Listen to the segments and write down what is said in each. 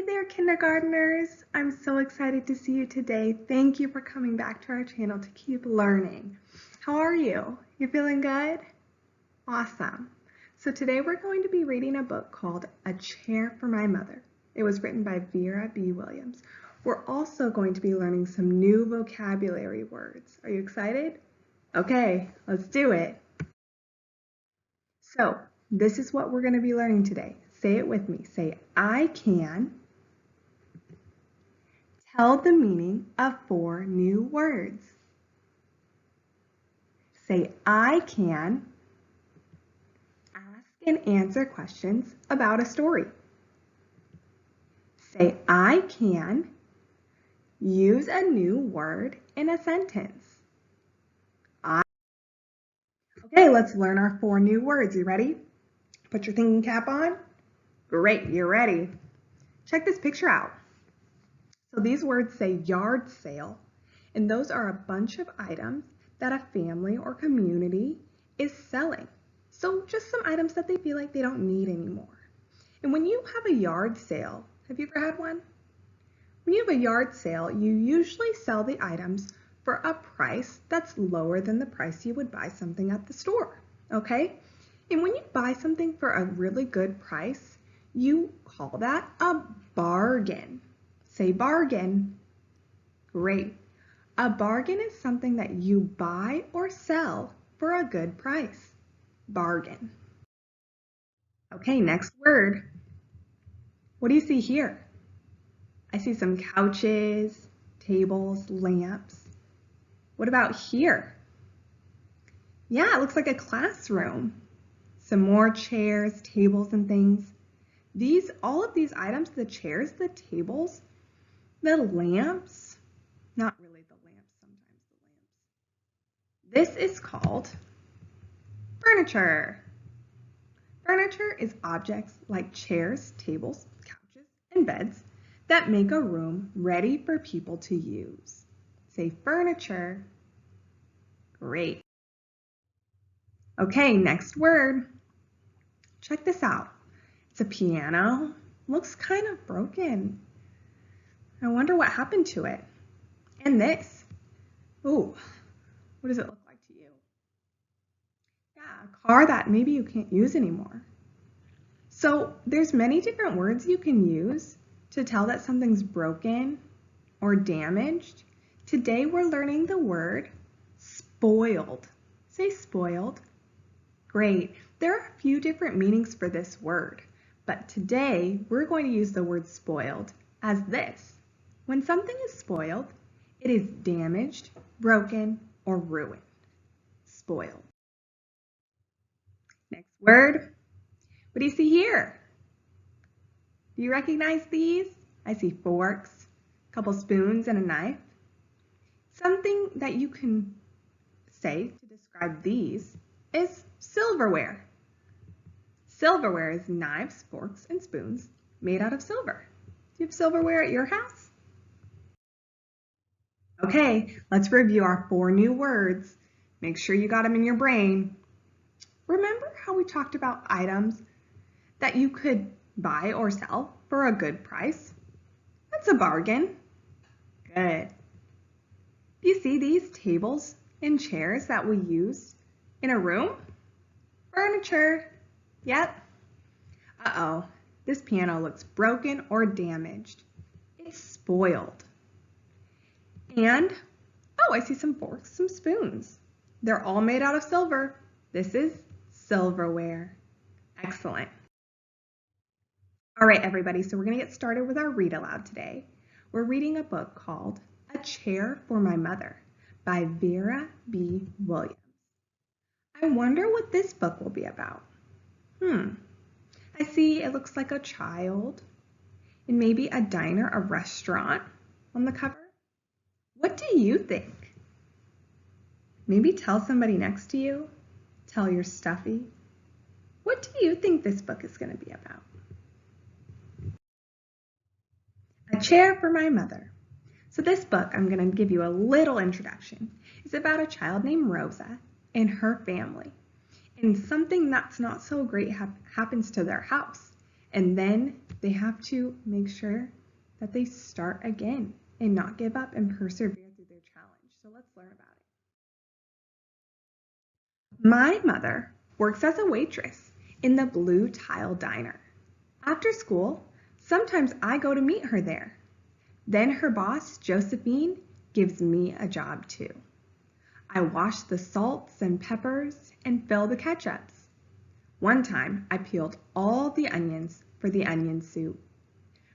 Hey there, kindergartners! I'm so excited to see you today. Thank you for coming back to our channel to keep learning. How are you? You feeling good? Awesome. So today we're going to be reading a book called A Chair for My Mother. It was written by Vera B. Williams. We're also going to be learning some new vocabulary words. Are you excited? Okay, let's do it. So this is what we're going to be learning today. Say it with me. Say, I can tell the meaning of 4 new words. Say, I can ask and answer questions about a story. Say, I can use a new word in a sentence. Okay, let's learn our 4 new words. You ready? Put your thinking cap on. Great, you're ready. Check this picture out. So these words say yard sale, and those are a bunch of items that a family or community is selling. So just some items that they feel like they don't need anymore. And when you have a yard sale, have you ever had one? When you have a yard sale, you usually sell the items for a price that's lower than the price you would buy something at the store, okay? And when you buy something for a really good price, you call that a bargain. Say bargain. Great. A bargain is something that you buy or sell for a good price. Bargain. Okay, next word. What do you see here? I see some couches, tables, lamps. What about here? Yeah, it looks like a classroom. Some more chairs, tables, and things. All of these items, the chairs, the tables, the lamps, not really the lamps, sometimes the lamps. This is called furniture. Furniture is objects like chairs, tables, couches, and beds that make a room ready for people to use. Say furniture. Great. Okay, next word. Check this out. It's a piano. Looks kind of broken. I wonder what happened to it. And this. Ooh, what does it look like to you? Yeah, a car that maybe you can't use anymore. So there's many different words you can use to tell that something's broken or damaged. Today we're learning the word spoiled. Say spoiled. Great. There are a few different meanings for this word, but today we're going to use the word spoiled as this. When something is spoiled, it is damaged, broken, or ruined. Spoiled. Next word. What do you see here? Do you recognize these? I see forks, a couple spoons, and a knife. Something that you can say to describe these is silverware. Silverware is knives, forks, and spoons made out of silver. Do you have silverware at your house? Okay, let's review our 4 new words. Make sure you got them in your brain. Remember how we talked about items that you could buy or sell for a good price? That's a bargain. Good. Do you see these tables and chairs that we use in a room? Furniture. Yep. Uh-oh, this piano looks broken or damaged. It's spoiled. And, oh, I see some forks, some spoons. They're all made out of silver. This is silverware. Excellent. All right, everybody, so we're going to get started with our read aloud today. We're reading a book called A Chair for My Mother by Vera B. Williams. I wonder what this book will be about. I see it looks like a child and maybe a diner, a restaurant on the cover. What do you think? Maybe tell somebody next to you. Tell your stuffy. What do you think this book is going to be about? A Chair for My Mother. So this book, I'm going to give you a little introduction. It's about a child named Rosa and her family. And something that's not so great happens to their house. And then they have to make sure that they start again and not give up and persevere through their challenge. So let's learn about it. My mother works as a waitress in the Blue Tile Diner. After school, sometimes I go to meet her there. Then her boss, Josephine, gives me a job too. I wash the salts and peppers and fill the ketchups. One time, I peeled all the onions for the onion soup.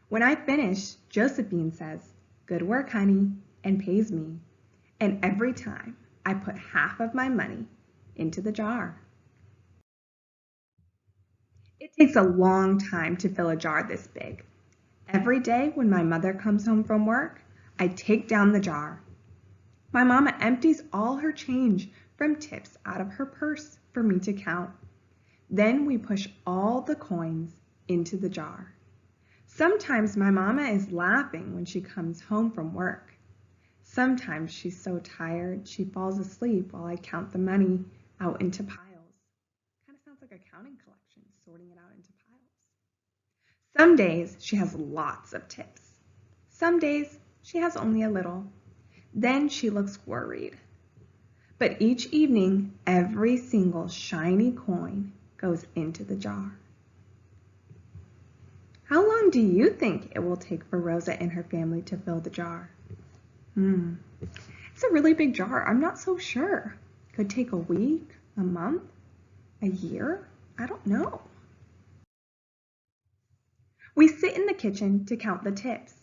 When I finish, Josephine says, "Good work, honey," and pays me. And every time, I put half of my money into the jar. It takes a long time to fill a jar this big. Every day when my mother comes home from work, I take down the jar. My mama empties all her change from tips out of her purse for me to count. Then we push all the coins into the jar. Sometimes my mama is laughing when she comes home from work. Sometimes she's so tired she falls asleep while I count the money out into piles. Kind of sounds like a counting collection, sorting it out into piles. Some days she has lots of tips. Some days she has only a little. Then she looks worried. But each evening, every single shiny coin goes into the jar. How long do you think it will take for Rosa and her family to fill the jar? It's a really big jar. I'm not so sure. Could take a week, a month, a year? I don't know. We sit in the kitchen to count the tips.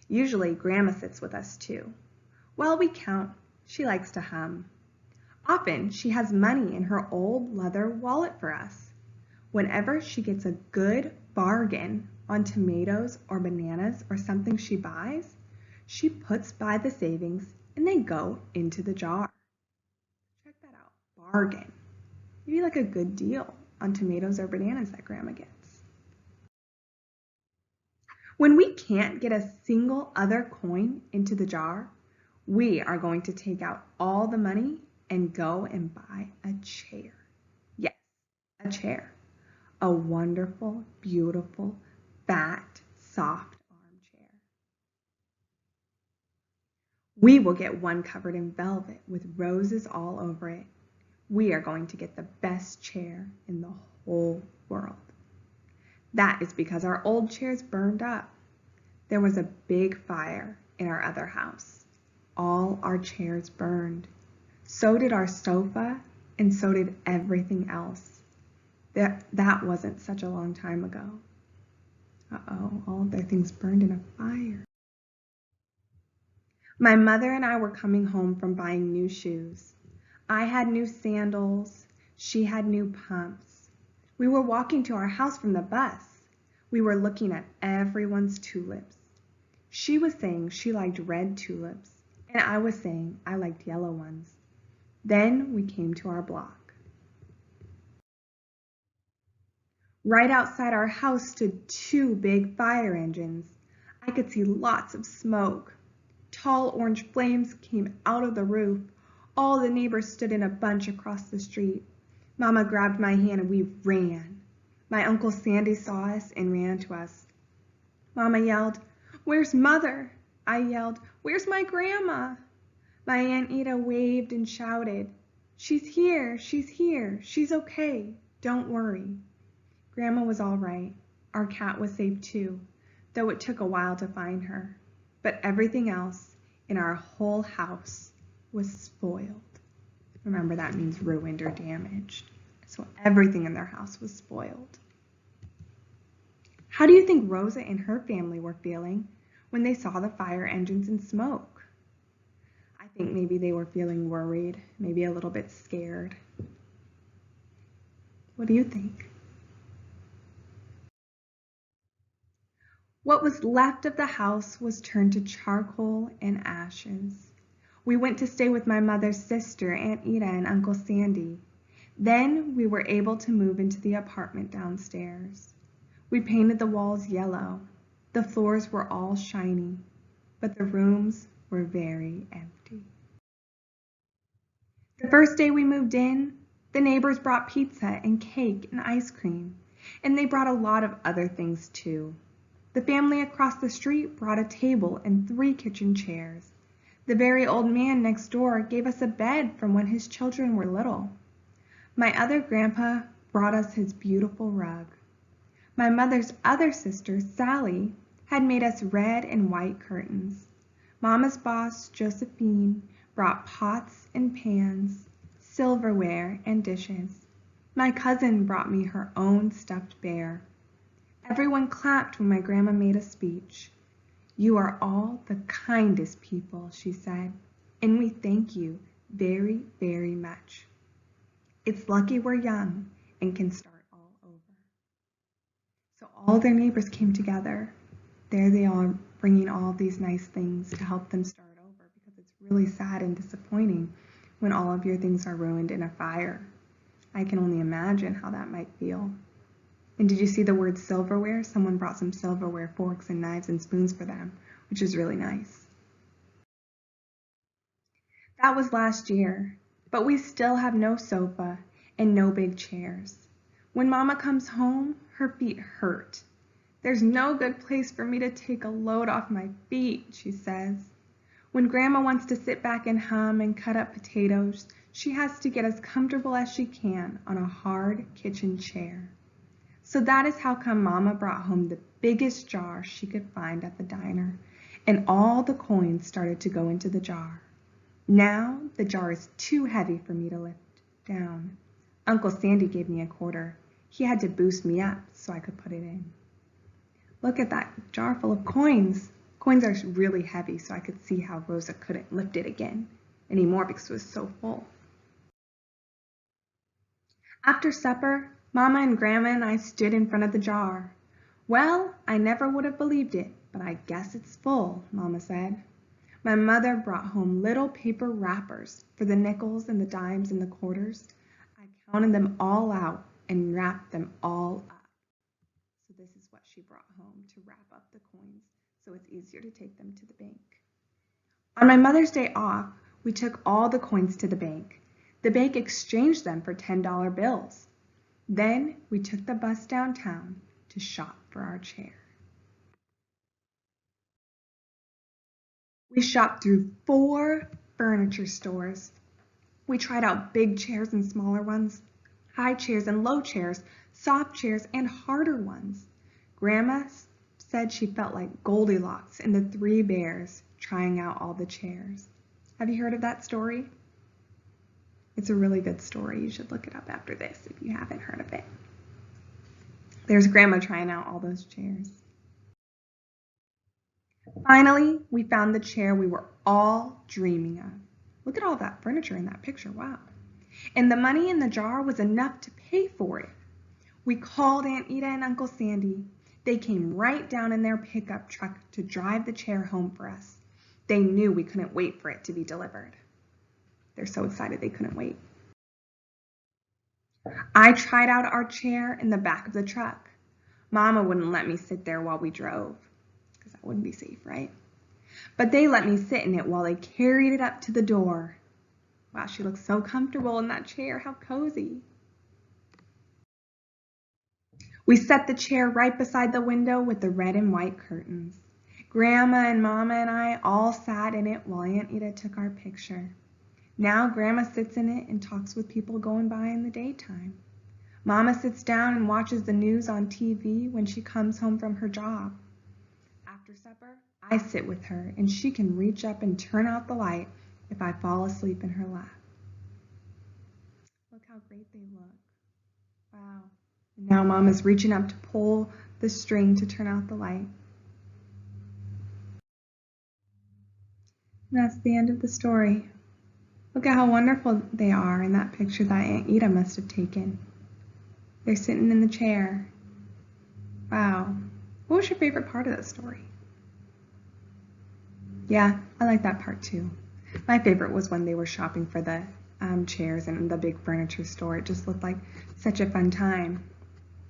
Usually Grandma sits with us too. While we count, she likes to hum. Often she has money in her old leather wallet for us. Whenever she gets a good bargain on tomatoes or bananas or something she buys, she puts by the savings and they go into the jar. Check that out, bargain. Maybe like a good deal on tomatoes or bananas that Grandma gets. When we can't get a single other coin into the jar, we are going to take out all the money and go and buy a chair. Yes, a chair. A wonderful, beautiful, fat, soft armchair. We will get one covered in velvet with roses all over it. We are going to get the best chair in the whole world. That is because our old chairs burned up. There was a big fire in our other house. All our chairs burned. So did our sofa, and so did everything else. That wasn't such a long time ago. All their things burned in a fire. My mother and I were coming home from buying new shoes. I had new sandals. She had new pumps. We were walking to our house from the bus. We were looking at everyone's tulips. She was saying she liked red tulips, and I was saying I liked yellow ones. Then we came to our block. Right outside our house stood two big fire engines. I could see lots of smoke. Tall orange flames came out of the roof. All the neighbors stood in a bunch across the street. Mama grabbed my hand and we ran. My Uncle Sandy saw us and ran to us. Mama yelled, "Where's Mother?" I yelled, "Where's my grandma?" My Aunt Ida waved and shouted, "She's here, she's okay, don't worry." Grandma was all right. Our cat was safe too, though it took a while to find her. But everything else in our whole house was spoiled. Remember, that means ruined or damaged. So everything in their house was spoiled. How do you think Rosa and her family were feeling when they saw the fire engines and smoke? I think maybe they were feeling worried, maybe a little bit scared. What do you think? What was left of the house was turned to charcoal and ashes. We went to stay with my mother's sister, Aunt Ida, and Uncle Sandy. Then we were able to move into the apartment downstairs. We painted the walls yellow. The floors were all shiny, but the rooms were very empty. The first day we moved in, the neighbors brought pizza and cake and ice cream. And they brought a lot of other things too. The family across the street brought a table and 3 kitchen chairs. The very old man next door gave us a bed from when his children were little. My other grandpa brought us his beautiful rug. My mother's other sister, Sally, had made us red and white curtains. Mama's boss, Josephine, brought pots and pans, silverware and dishes. My cousin brought me her own stuffed bear. Everyone clapped when my grandma made a speech. "You are all the kindest people," she said, "and we thank you very, very much. It's lucky we're young and can start all over." So all their neighbors came together. There they are, bringing all these nice things to help them start over, because it's really sad and disappointing when all of your things are ruined in a fire. I can only imagine how that might feel. And did you see the word silverware? Someone brought some silverware, forks and knives and spoons for them, which is really nice. That was last year, but we still have no sofa and no big chairs. When Mama comes home, her feet hurt. "There's no good place for me to take a load off my feet," she says. When Grandma wants to sit back and hum and cut up potatoes, she has to get as comfortable as she can on a hard kitchen chair. So that is how come Mama brought home the biggest jar she could find at the diner, and all the coins started to go into the jar. Now the jar is too heavy for me to lift down. Uncle Sandy gave me a quarter. He had to boost me up so I could put it in. Look at that jar full of coins. Coins are really heavy, so I could see how Rosa couldn't lift it again anymore because it was so full. After supper, Mama and Grandma and I stood in front of the jar. "Well, I never would have believed it, but I guess it's full," Mama said. My mother brought home little paper wrappers for the nickels and the dimes and the quarters. I counted them all out and wrapped them all up. So this is what she brought home to wrap up the coins, so it's easier to take them to the bank. On my Mother's Day off, we took all the coins to the bank. The bank exchanged them for $10 bills. Then we took the bus downtown to shop for our chair. We shopped through 4 furniture stores. We tried out big chairs and smaller ones, high chairs and low chairs, soft chairs and harder ones. Grandma said she felt like Goldilocks and the 3 bears trying out all the chairs. Have you heard of that story? It's a really good story. You should look it up after this if you haven't heard of it. There's Grandma trying out all those chairs. Finally, we found the chair we were all dreaming of. Look at all that furniture in that picture, wow. And the money in the jar was enough to pay for it. We called Aunt Ida and Uncle Sandy. They came right down in their pickup truck to drive the chair home for us. They knew we couldn't wait for it to be delivered. They're so excited they couldn't wait. I tried out our chair in the back of the truck. Mama wouldn't let me sit there while we drove, because that wouldn't be safe, right? But they let me sit in it while they carried it up to the door. Wow, she looks so comfortable in that chair. How cozy. We set the chair right beside the window with the red and white curtains. Grandma and Mama and I all sat in it while Aunt Ida took our picture. Now Grandma sits in it and talks with people going by in the daytime. Mama sits down and watches the news on TV when she comes home from her job. After supper, I sit with her and she can reach up and turn out the light if I fall asleep in her lap. Look how great they look. Wow. And now Mama's reaching up to pull the string to turn out the light. And that's the end of the story. Look at how wonderful they are in that picture that Aunt Ida must have taken. They're sitting in the chair. Wow. What was your favorite part of the story? Yeah, I like that part too. My favorite was when they were shopping for the chairs in the big furniture store. It just looked like such a fun time.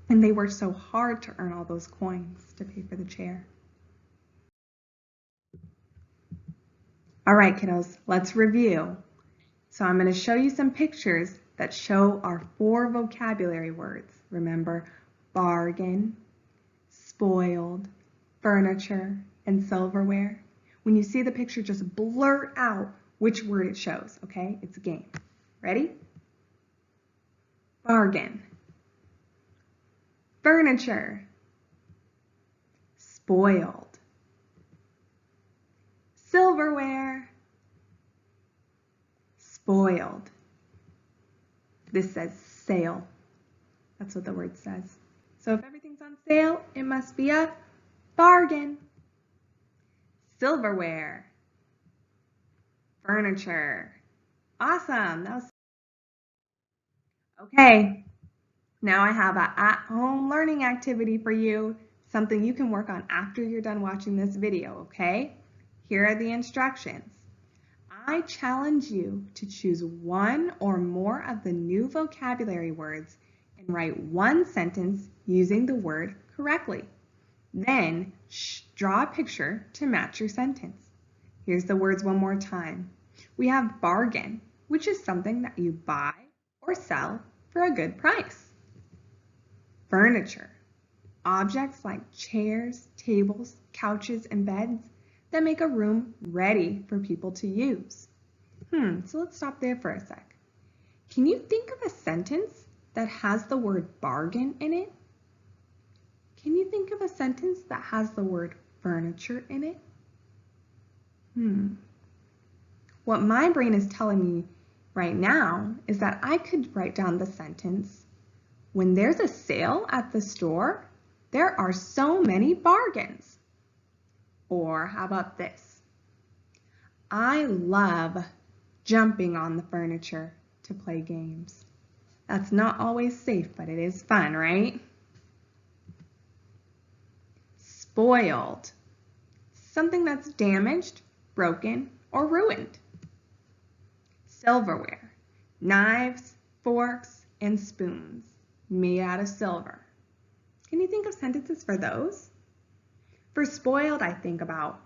And they worked so hard to earn all those coins to pay for the chair. All right, kiddos, let's review. So I'm going to show you some pictures that show our 4 vocabulary words. Remember, bargain, spoiled, furniture, and silverware. When you see the picture, just blurt out which word it shows, okay? It's a game. Ready? Bargain, furniture, spoiled, silverware, spoiled. This says sale. That's what the word says. So if everything's on sale, it must be a bargain. Silverware, furniture. Awesome. That was okay. Now I have an at-home learning activity for you, something you can work on after you're done watching this video, okay? Here are the instructions. I challenge you to choose one or more of the new vocabulary words and write one sentence using the word correctly. Then draw a picture to match your sentence. Here's the words one more time. We have bargain, which is something that you buy or sell for a good price. Furniture, objects like chairs, tables, couches, and beds that make a room ready for people to use. So let's stop there for a sec. Can you think of a sentence that has the word bargain in it? Can you think of a sentence that has the word furniture in it? What my brain is telling me right now is that I could write down the sentence, when there's a sale at the store, there are so many bargains. Or how about this? I love jumping on the furniture to play games. That's not always safe, but it is fun, right? Spoiled, something that's damaged, broken, or ruined. Silverware, knives, forks, and spoons made out of silver. Can you think of sentences for those? For spoiled, I think about,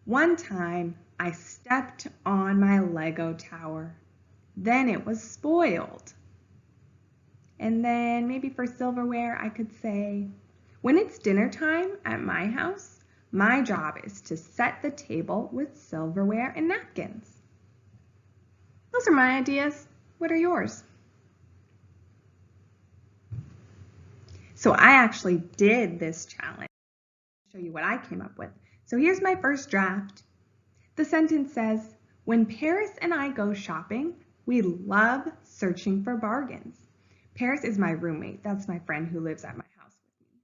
one time I stepped on my Lego tower. Then it was spoiled. And then maybe for silverware, I could say, when it's dinner time at my house, my job is to set the table with silverware and napkins. Those are my ideas. What are yours? So I actually did this challenge. I'll show you what I came up with. So here's my first draft. The sentence says, when Paris and I go shopping, we love searching for bargains. Paris is my roommate. That's my friend who lives at my house with me.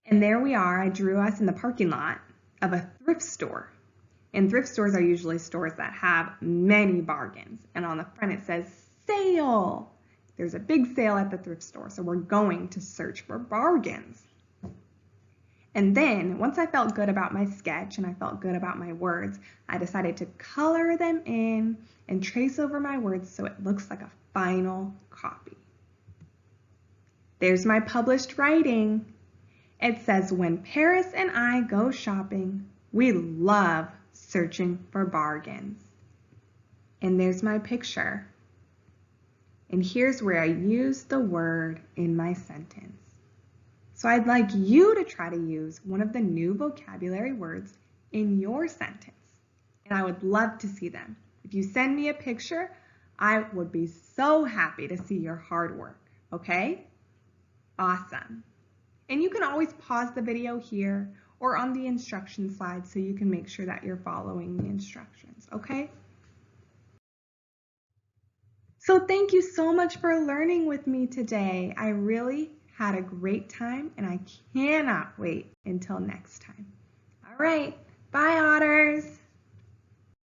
And there we are. I drew us in the parking lot of a thrift store. And thrift stores are usually stores that have many bargains. And on the front it says sale. There's a big sale at the thrift store, so we're going to search for bargains. And then, once I felt good about my sketch and I felt good about my words, I decided to color them in and trace over my words so it looks like a final copy. There's my published writing. It says, when Paris and I go shopping, we love searching for bargains. And there's my picture. And here's where I use the word in my sentence. So I'd like you to try to use one of the new vocabulary words in your sentence. And I would love to see them. If you send me a picture, I would be so happy to see your hard work, okay? Awesome. And you can always pause the video here or on the instruction slide so you can make sure that you're following the instructions, okay? So thank you so much for learning with me today. I really had a great time and I cannot wait until next time. All right, bye otters.